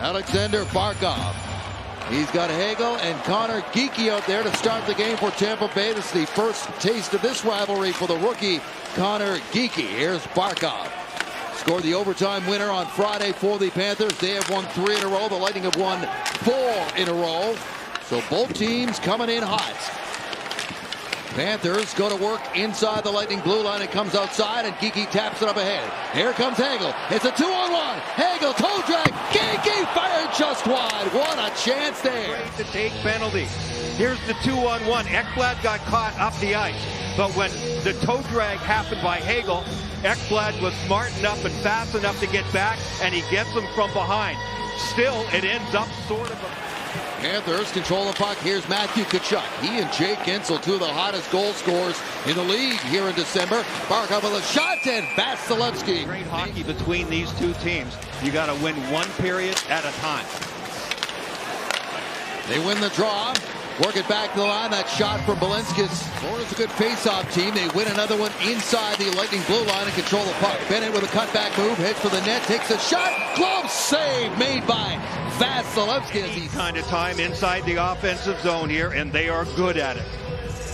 Alexander Barkov. He's got Hagel and Connor Geekie out there to start the game for Tampa Bay. This is the first taste of this rivalry for the rookie Connor Geekie. Here's Barkov. Scored the overtime winner on Friday for the Panthers. They have won 3 in a row. The Lightning have won 4 in a row. So both teams coming in hot. Panthers go to work inside the Lightning blue line. It comes outside, and Geekie taps it up ahead. Here comes Hagel. It's a 2-on-1. Hagel, toe drag. Geekie fired just wide. What a chance there. Great to take penalty. Here's the 2-on-1. Ekblad got caught up the ice. But when the toe drag happened by Hagel, Ekblad was smart enough and fast enough to get back, and he gets him from behind. Still, it ends up sort of a... Panthers control the puck. Here's Matthew Tkachuk. He and Jake Guentzel, 2 of the hottest goal scorers in the league here in December. Barkov with a shot, and Vasilevsky. Great hockey between these two teams. You got to win one period at a time. They win the draw. Work it back to the line. That shot from Balinskis. Florida's a good face-off team. They win another one inside the Lightning blue line and control the puck. Bennett with a cutback move. Heads for the net. Takes a shot. Glove save made by Vasilevsky. Any kind of time inside the offensive zone here, and they are good at it.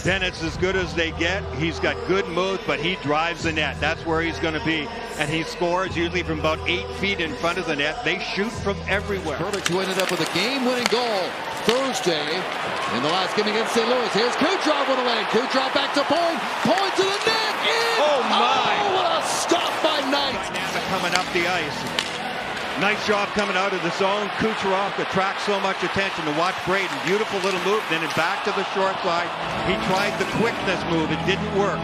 Bennett's as good as they get. He's got good moves, but he drives the net. That's where he's going to be. And he scores usually from about 8 feet in front of the net. They shoot from everywhere. Perfect, who ended up with a game-winning goal Thursday in the last game against St. Louis. Here's Kucherov with a lane. Kucherov back to point. Point to the net. In. Oh, my. Oh, what a stop by Knight. Dynamic coming up the ice. Nice job coming out of the zone. Kucherov attracts so much attention to watch Braden. Beautiful little move. Then back to the short side. He tried the quickness move. It didn't work.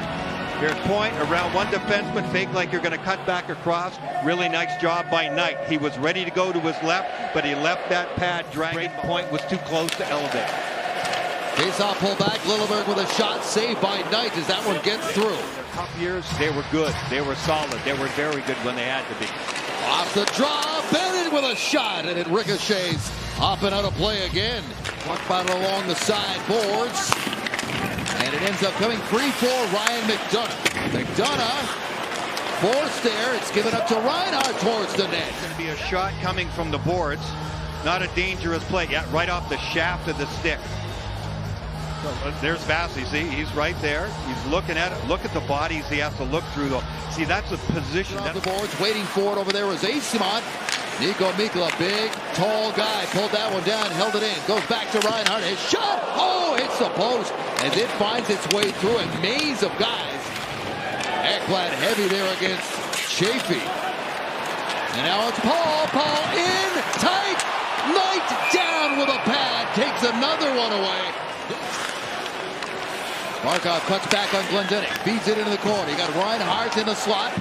Here's point around one defenseman. Fake like you're going to cut back across. Really nice job by Knight. He was ready to go to his left, but he left that pad dragging. Point was too close to elevate. Face-off pullback. Lilleberg with a shot saved by Knight as that one gets through. Their tough years, they were good. They were solid. They were very good when they had to be. Off the draw, Bennett with a shot, and it ricochets up and out of play again. Puck battle along the side boards, and it ends up coming free for Ryan McDonagh. McDonagh forced there. It's given up to Reinhart towards the net. It's going to be a shot coming from the boards. Not a dangerous play. Yeah, right off the shaft of the stick. So, there's Vasi. See, he's right there. He's looking at it. Look at the bodies he has to look through, though. See, that's a position. Off the boards, waiting for it over there was Eyssimont. Nico Mikla, big, tall guy, pulled that one down, held it in. Goes back to Reinhart. His shot. Oh, hits the post, and it finds its way through a maze of guys. Ekblad heavy there against Chaffee. And now it's Paul. Paul in, tight. Knight down with a pad. Takes another one away. Barkov cuts back on Glendening. Feeds it into the corner. You got Reinhart in the slot.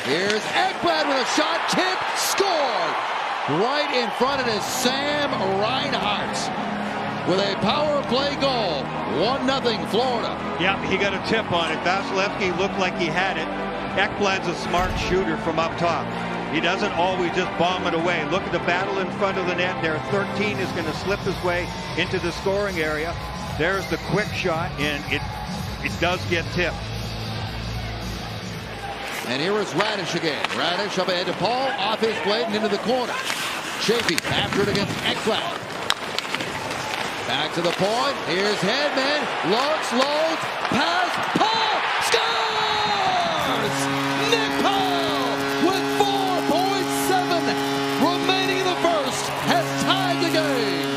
Here's Ekblad with a shot. Tip. Scored. Right in front of it is Sam Reinhart with a power play goal. 1-0 Florida. Yeah, he got a tip on it. Vasilevsky looked like he had it. Ekblad's a smart shooter from up top. He doesn't always just bomb it away. Look at the battle in front of the net there. 13 is going to slip his way into the scoring area. There's the quick shot, and it does get tipped. And here is Radish again. Radish up ahead to Paul, off his blade and into the corner. Chaffee after it against Ekblad. Back to the point. Here's Hedman. Looks, loads, pass. Paul scores! Nick Paul with 4.7 remaining in the first has tied the game.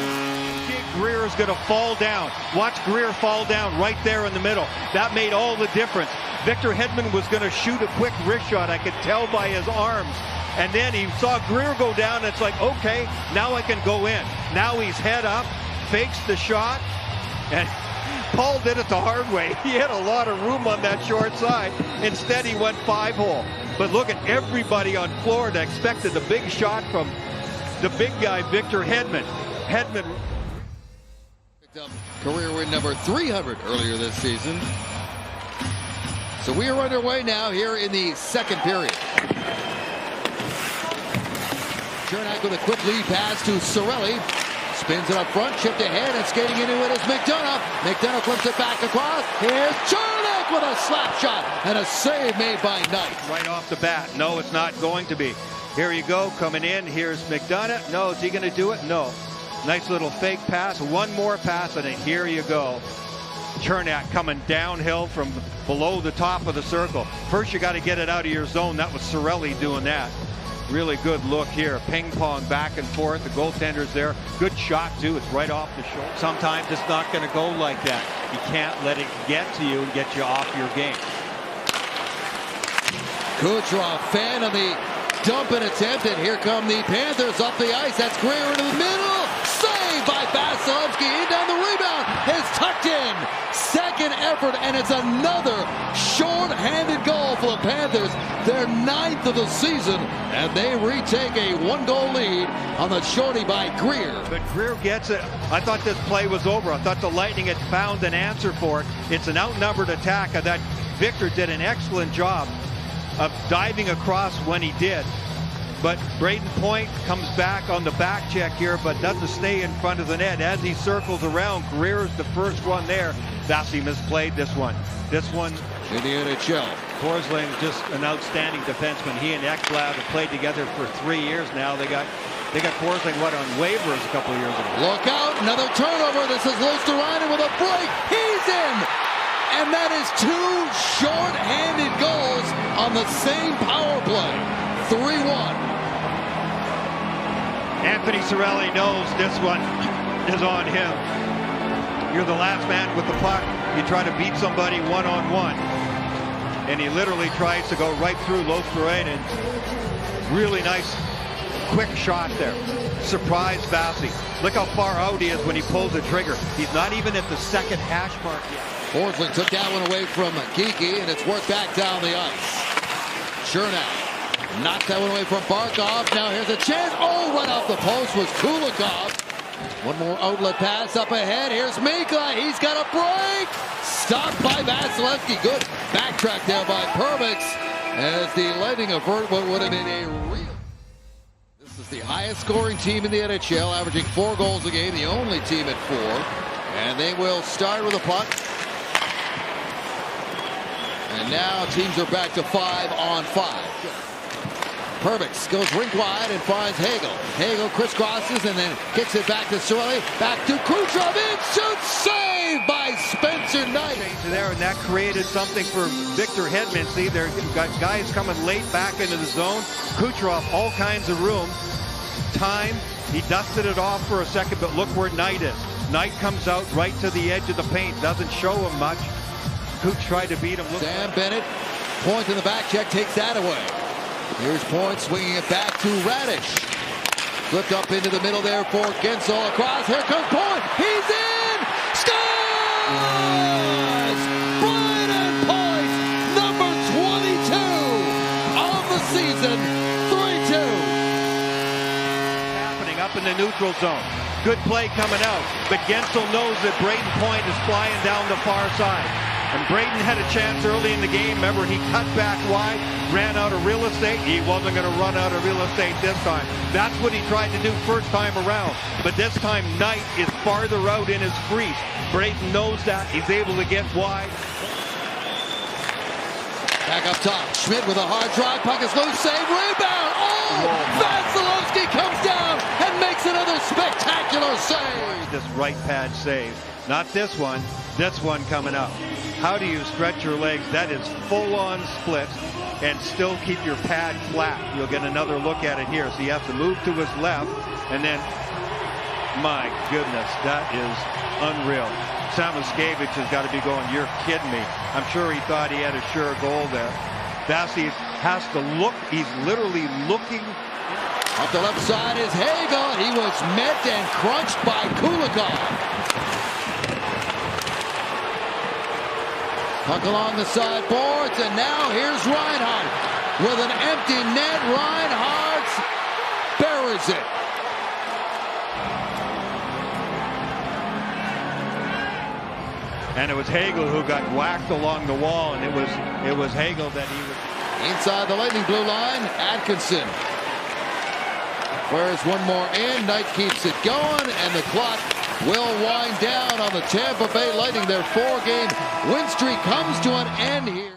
Greer is going to fall down. Watch Greer fall down right there in the middle. That made all the difference. Victor Hedman was going to shoot a quick wrist shot. I could tell by his arms. And then he saw Greer go down. And it's like, okay, now I can go in. Now he's head up, fakes the shot. And Paul did it the hard way. He had a lot of room on that short side. Instead, he went 5-hole. But look at everybody on Florida expected the big shot from the big guy, Victor Hedman. Hedman. Career win number 300 earlier this season. So we are underway now here in the second period. Chernak with a quick lead pass to Cirelli. Spins it up front, chipped ahead, and skating into it is McDonagh. McDonagh flips it back across. Here's Chernak with a slap shot and a save made by Knight. Right off the bat. No, it's not going to be. Here you go, coming in. Here's McDonough. No, is he going to do it? No. Nice little fake pass. One more pass, and then here you go. Cernak coming downhill from below the top of the circle. First, you got to get it out of your zone. That was Cirelli doing that. Really good look here. Ping pong back and forth. The goaltender's there. Good shot, too. It's right off the shoulder. Sometimes it's not going to go like that. You can't let it get to you and get you off your game. Kucherov fan on the dumping attempt, and here come the Panthers up the ice. That's Greer into the middle. Saved by Vasilevsky. In down the rebound. It's tucked in. Second effort, and it's another short-handed goal for the Panthers. Their 9th of the season, and they retake a 1-goal lead on the shorty by Greer. But Greer gets it. I thought this play was over. I thought the Lightning had found an answer for it. It's an outnumbered attack. I thought Victor did an excellent job of diving across when he did. But Braden Point comes back on the back check here, but doesn't stay in front of the net. As he circles around, Greer's the first one there. Vasi misplayed this one. This one in the NHL. Forsling, just an outstanding defenseman. He and Ekblad have played together for 3 years now. They got Forsling, on waivers a couple of years ago. Look out, another turnover. This is Luostarinen with a break. He's in! And that is 2 short-handed goals on the same power play. 3-1. Anthony Cirelli knows this one is on him. You're the last man with the puck. You try to beat somebody one-on-one. And he literally tries to go right through Luostarinen. Really nice, quick shot there. Surprise Vasi. Look how far out he is when he pulls the trigger. He's not even at the second hash mark yet. Forsling took that one away from Geekie, and it's worked back down the ice. Cernak knocked that one away from Barkov. Now here's a chance. Oh, right off the post was Kulikov. One more outlet pass up ahead. Here's Mikla. He's got a break. Stopped by Vasilevsky. Good backtrack there by Perbix as the Lightning avert what would have been a real. This is the highest scoring team in the NHL, averaging 4 goals a game, the only team at 4. And they will start with a puck. And now teams are back to 5-on-5. Perbix goes rink wide and finds Hagel. Hagel crisscrosses and then kicks it back to Cirelli. Back to Kucherov. In shoots. Saved by Spencer Knight. There, and that created something for Victor Hedman. See, there got guys coming late back into the zone. Kucherov, all kinds of room. Time. He dusted it off for a second, but look where Knight is. Knight comes out right to the edge of the paint. Doesn't show him much. Cooch tried to beat him. Sam Bennett, Point in the back check, takes that away. Here's Point swinging it back to Radish. Flipped up into the middle there for Gensel. Across, here comes Point. He's in! Scores! Brayden Point, number 22 of the season, 3-2. Happening up in the neutral zone. Good play coming out, but Gensel knows that Brayden Point is flying down the far side. And Brayden had a chance early in the game. Remember, he cut back wide, ran out of real estate. He wasn't going to run out of real estate this time. That's what he tried to do first time around. But this time, Knight is farther out in his crease. Brayden knows that. He's able to get wide. Back up top. Schmidt with a hard drive. Puck is loose. Save. Rebound. Oh! Vasilevsky comes down and makes another spectacular save. This right pad save. Not this one. This one coming up. How do you stretch your legs? That is full-on split and still keep your pad flat. You'll get another look at it here. So you have to move to his left, and then, my goodness, that is unreal. Samoskevich has got to be going, you're kidding me. I'm sure he thought he had a sure goal there. Vasi has to look. He's literally looking. Up the left side is Hagel. He was met and crunched by Kulikov. Puck along the sideboards, and now here's Reinhart. With an empty net, Reinhart buries it. And it was Hagel who got whacked along the wall, and it was Hagel that he was. Inside the Lightning blue line, Atkinson. Where's one more in? Knight keeps it going, and the clock will wind down on the Tampa Bay Lightning. Their 4-game win streak comes to an end here.